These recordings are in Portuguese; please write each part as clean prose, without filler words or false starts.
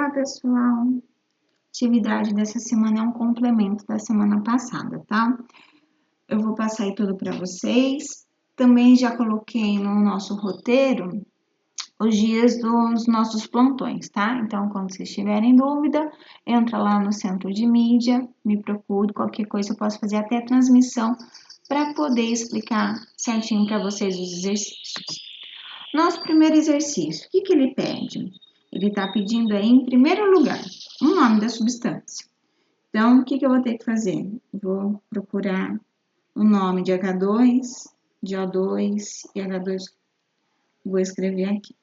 Olá, pessoal! Atividade dessa semana é um complemento da semana passada, tá? Eu vou passar aí tudo para vocês. Também já coloquei no nosso roteiro os dias dos nossos plantões, tá? Então, quando vocês tiverem dúvida, entra lá no centro de mídia, me procure, qualquer coisa eu posso fazer até transmissão para poder explicar certinho para vocês os exercícios. Nosso primeiro exercício, o que ele pede? Ele está pedindo aí, em primeiro lugar, o nome da substância. Então, o que eu vou ter que fazer? Vou procurar o nome de H2, de O2 e H2. Vou escrever aqui.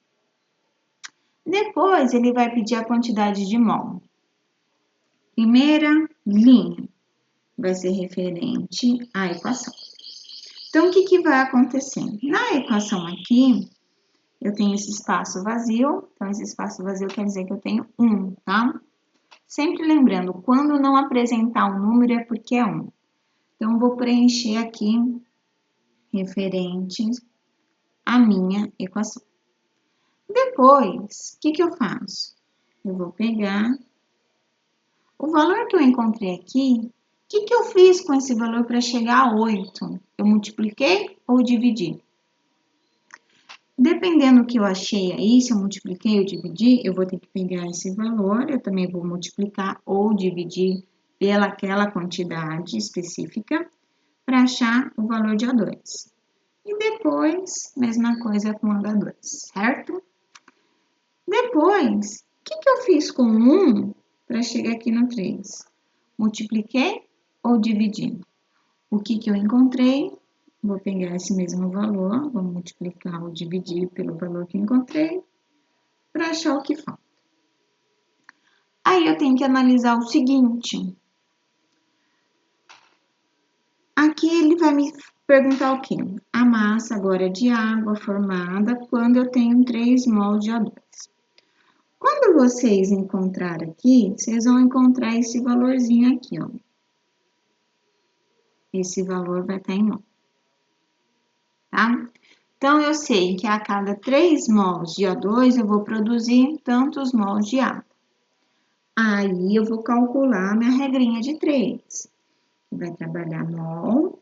Depois, ele vai pedir a quantidade de mol. Primeira linha vai ser referente à equação. Então, o que vai acontecer? Na equação aqui, eu tenho esse espaço vazio, então esse espaço vazio quer dizer que eu tenho 1, tá? Sempre lembrando, quando não apresentar um número é porque é 1. Então, vou preencher aqui referente à minha equação. Depois, o que eu faço? Eu vou pegar o valor que eu encontrei aqui, o que eu fiz com esse valor para chegar a 8? Eu multipliquei ou dividi? Dependendo do que eu achei aí, se eu multipliquei ou dividi, eu vou ter que pegar esse valor, eu também vou multiplicar ou dividir pelaquela quantidade específica para achar o valor de A2. E depois, mesma coisa com H2, certo? Depois, o que eu fiz com 1 para chegar aqui no 3? Multipliquei ou dividi? O que eu encontrei? Vou pegar esse mesmo valor, vou multiplicar ou dividir pelo valor que encontrei, para achar o que falta. Aí eu tenho que analisar o seguinte. Aqui ele vai me perguntar o quê? A massa agora de água formada quando eu tenho 3 mol de O2. Quando vocês encontrarem aqui, vocês vão encontrar esse valorzinho aqui, ó. Esse valor vai estar em mol. Tá? Então, eu sei que a cada 3 mols de O2, eu vou produzir tantos mols de água. Aí, eu vou calcular minha regrinha de 3. Vai trabalhar mol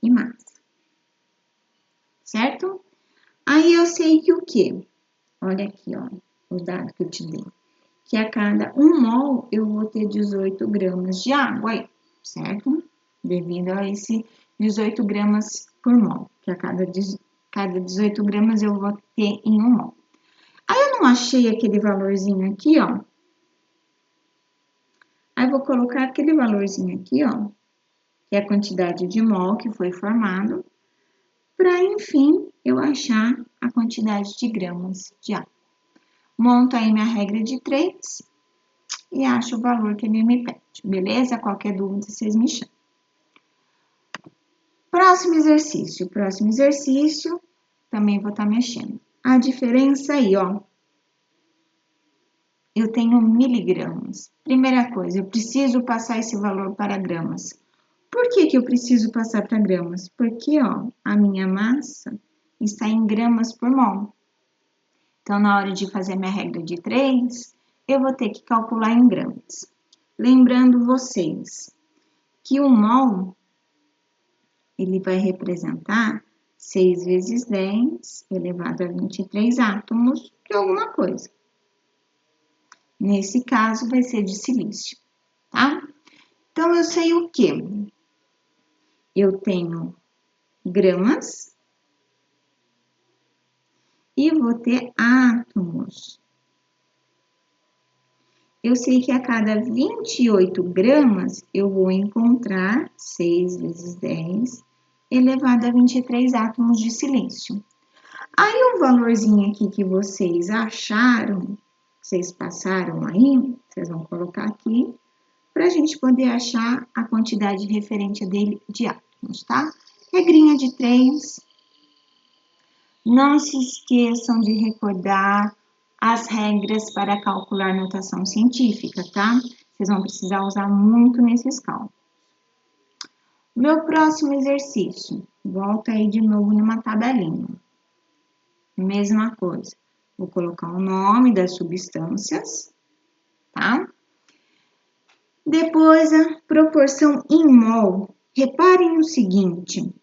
e massa. Certo? Aí, eu sei que o quê? Olha aqui, ó, o dado que eu te dei. Que a cada 1 mol, eu vou ter 18 gramas de água aí, certo? Devido a esse 18 gramas por mol, que a cada 18 gramas eu vou ter em 1 mol. Aí eu não achei aquele valorzinho aqui, ó. Aí eu vou colocar aquele valorzinho aqui, ó, que é a quantidade de mol que foi formado, para, enfim, eu achar a quantidade de gramas de água. Monto aí minha regra de 3 e acho o valor que ele me pede, beleza? Qualquer dúvida, vocês me chamam. Próximo exercício. Próximo exercício, também vou estar mexendo. A diferença aí, ó. Eu tenho miligramas. Primeira coisa, eu preciso passar esse valor para gramas. Por que eu preciso passar para gramas? Porque, ó, a minha massa está em gramas por mol. Então, na hora de fazer minha regra de 3, eu vou ter que calcular em gramas. Lembrando vocês que o mol, ele vai representar 6 vezes 10 elevado a 23 átomos de alguma coisa. Nesse caso, vai ser de silício, tá? Então, eu sei o quê? Eu tenho gramas e vou ter átomos. Eu sei que a cada 28 gramas, eu vou encontrar 6 vezes 10 elevado a 23 átomos de silício. Aí, o valorzinho aqui que vocês acharam, vocês passaram aí, vocês vão colocar aqui, para a gente poder achar a quantidade referente dele de átomos, tá? Regrinha de 3. Não se esqueçam de recordar as regras para calcular notação científica, tá? Vocês vão precisar usar muito nesses cálculos. Meu próximo exercício, volta aí de novo numa tabelinha. Mesma coisa. Vou colocar o nome das substâncias, tá? Depois, a proporção em mol. Reparem o seguinte,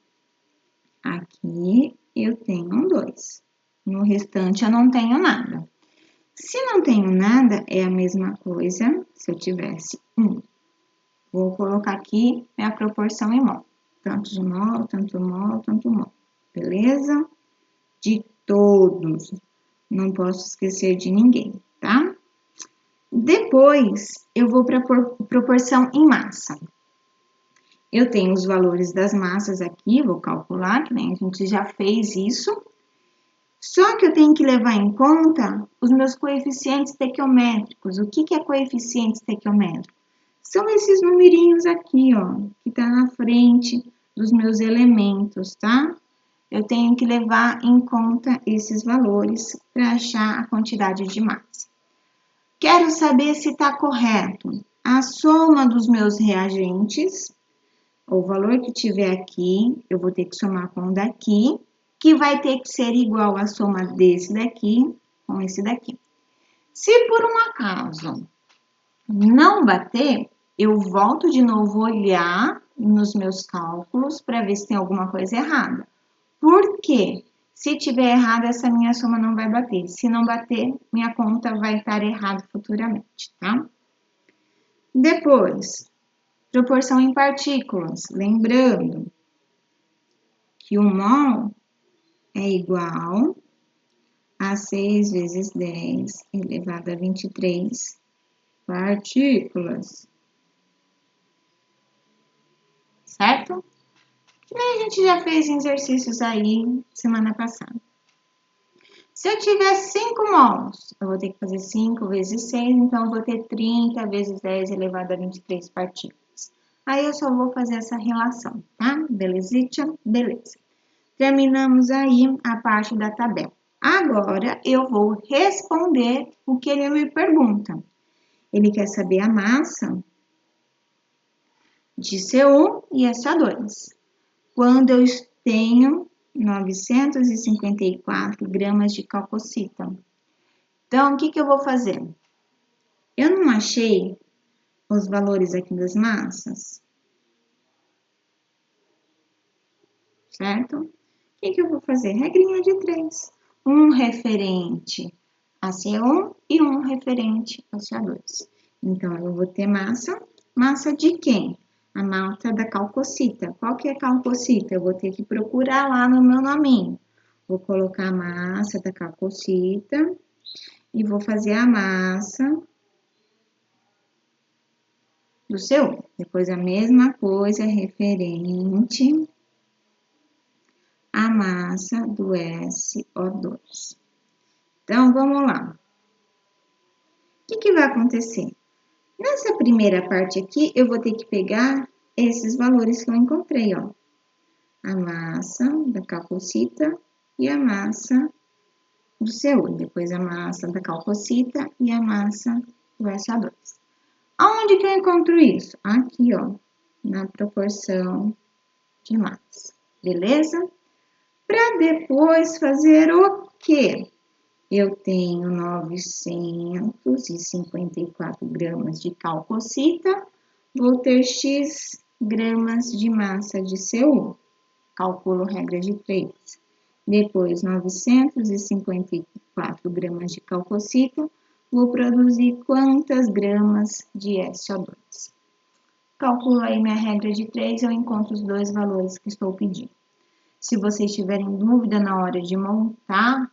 aqui eu tenho 2, no restante eu não tenho nada. Se não tenho nada, é a mesma coisa se eu tivesse 1. Vou colocar aqui a proporção em mol. Tanto de mol, tanto mol, tanto mol. Beleza? De todos. Não posso esquecer de ninguém, tá? Depois, eu vou para a proporção em massa. Eu tenho os valores das massas aqui, vou calcular, que nem a gente já fez isso. Só que eu tenho que levar em conta os meus coeficientes estequiométricos. O que é coeficiente estequiométrico? São esses numerinhos aqui, ó, que tá na frente dos meus elementos, tá? Eu tenho que levar em conta esses valores para achar a quantidade de massa. Quero saber se está correto a soma dos meus reagentes, o valor que tiver aqui, eu vou ter que somar com o daqui, que vai ter que ser igual à soma desse daqui com esse daqui. Se por um acaso não bater, eu volto de novo olhar nos meus cálculos para ver se tem alguma coisa errada. Por quê? Se tiver errado, essa minha soma não vai bater. Se não bater, minha conta vai estar errada futuramente, tá? Depois, proporção em partículas. Lembrando que o mol é igual a 6 vezes 10 elevado a 23 partículas. Certo? Que nem a gente já fez exercícios aí semana passada. Se eu tiver 5 mols, eu vou ter que fazer 5 vezes 6, então eu vou ter 30 vezes 10 elevado a 23 partículas. Aí eu só vou fazer essa relação, tá? Belezitia? Beleza. Terminamos aí a parte da tabela. Agora eu vou responder o que ele me pergunta. Ele quer saber a massa de CO1 e SO2. Quando eu tenho 954 gramas de calcocita. Então, o que eu vou fazer? Eu não achei os valores aqui das massas, certo? O que eu vou fazer? Regrinha de 3. Um referente a CO1 e um referente a CO2. Então, eu vou ter massa. Massa de quem? A massa da calcocita. Qual que é a calcocita? Eu vou ter que procurar lá no meu nominho. Vou colocar a massa da calcocita e vou fazer a massa do CO1. Depois a mesma coisa referente à massa do SO2. Então, vamos lá. O que vai acontecer? Nessa primeira parte aqui, eu vou ter que pegar esses valores que eu encontrei, ó. A massa da calcocita e a massa do CO2. Depois a massa da calcocita e a massa do SO2. Aonde que eu encontro isso? Aqui, ó, na proporção de massa. Beleza? Para depois fazer o quê? Eu tenho 954 gramas de calcocita, vou ter X gramas de massa de CO1. Calculo regra de 3. Depois, 954 gramas de calcocita, vou produzir quantas gramas de SO2. Calculo aí minha regra de 3, eu encontro os dois valores que estou pedindo. Se vocês tiverem dúvida na hora de montar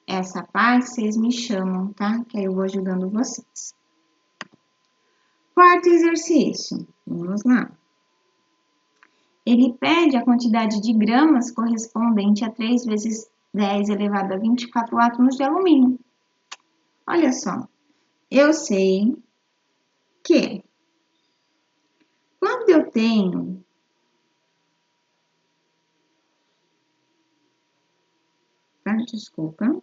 essa parte, vocês me chamam, tá? Que aí eu vou ajudando vocês. Quarto exercício, vamos lá. Ele pede a quantidade de gramas correspondente a 3 vezes 10 elevado a 24 átomos de alumínio. Olha só, eu sei que quando eu tenho desculpa,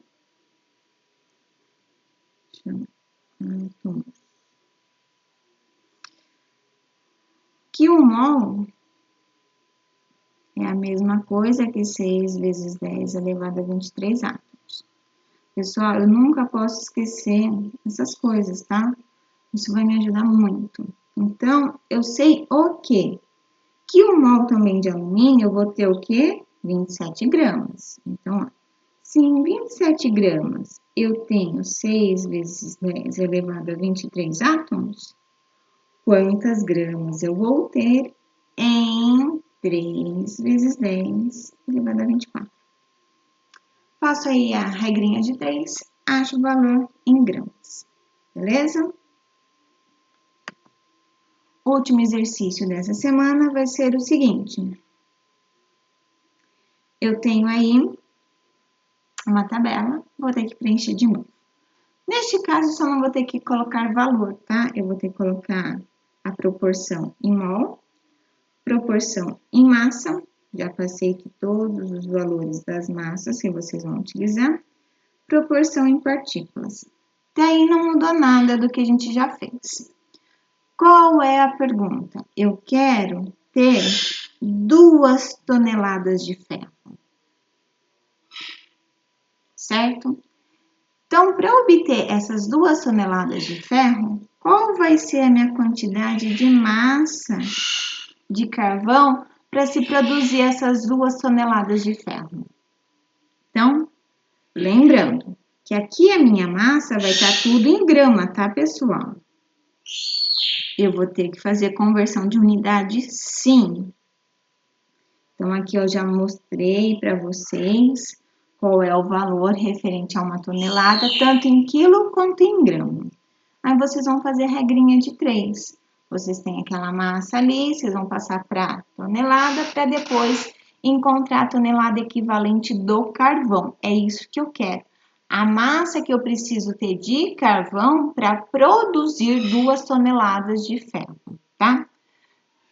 que o mol é a mesma coisa que 6 vezes 10 elevado a 23 átomos. Pessoal, eu nunca posso esquecer essas coisas, tá? Isso vai me ajudar muito. Então, eu sei o quê? Que o mol também de alumínio, eu vou ter o quê? 27 gramas. Então, ó, se em 27 gramas eu tenho 6 vezes 10 elevado a 23 átomos, quantas gramas eu vou ter em 3 vezes 10 elevado a 24? Faço aí a regrinha de 3, acho o valor em gramas, beleza? O último exercício dessa semana vai ser o seguinte. Eu tenho aí uma tabela, vou ter que preencher de novo. Neste caso, só não vou ter que colocar valor, tá? Eu vou ter que colocar a proporção em mol, proporção em massa, já passei aqui todos os valores das massas que vocês vão utilizar, proporção em partículas. Até aí não mudou nada do que a gente já fez. Qual é a pergunta? Eu quero ter 2 toneladas de ferro, certo? Então, para obter essas 2 toneladas de ferro, qual vai ser a minha quantidade de massa de carvão para se produzir essas 2 toneladas de ferro? Então, lembrando que aqui a minha massa vai estar tudo em grama, tá, pessoal? Eu vou ter que fazer conversão de unidade, sim. Então, aqui eu já mostrei para vocês qual é o valor referente a 1 tonelada, tanto em quilo quanto em grama. Aí, vocês vão fazer a regrinha de 3. Vocês têm aquela massa ali, vocês vão passar para tonelada, para depois encontrar a tonelada equivalente do carvão. É isso que eu quero. A massa que eu preciso ter de carvão para produzir 2 toneladas de ferro, tá?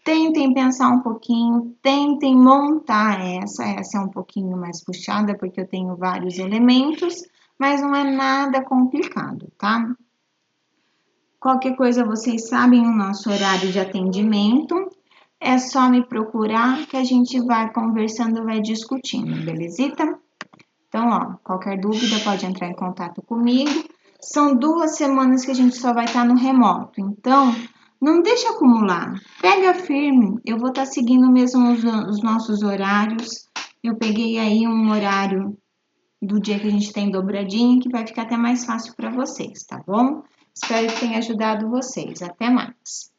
Tentem pensar um pouquinho, tentem montar essa é um pouquinho mais puxada, porque eu tenho vários elementos, mas não é nada complicado, tá? Qualquer coisa vocês sabem o nosso horário de atendimento, é só me procurar que a gente vai conversando, vai discutindo, belezita? Então, ó, qualquer dúvida pode entrar em contato comigo. São 2 semanas que a gente só vai estar no remoto, então não deixa acumular, pega firme. Eu vou estar seguindo mesmo os nossos horários. Eu peguei aí um horário do dia que a gente tem dobradinha, que vai ficar até mais fácil para vocês, tá bom? Espero que tenha ajudado vocês. Até mais!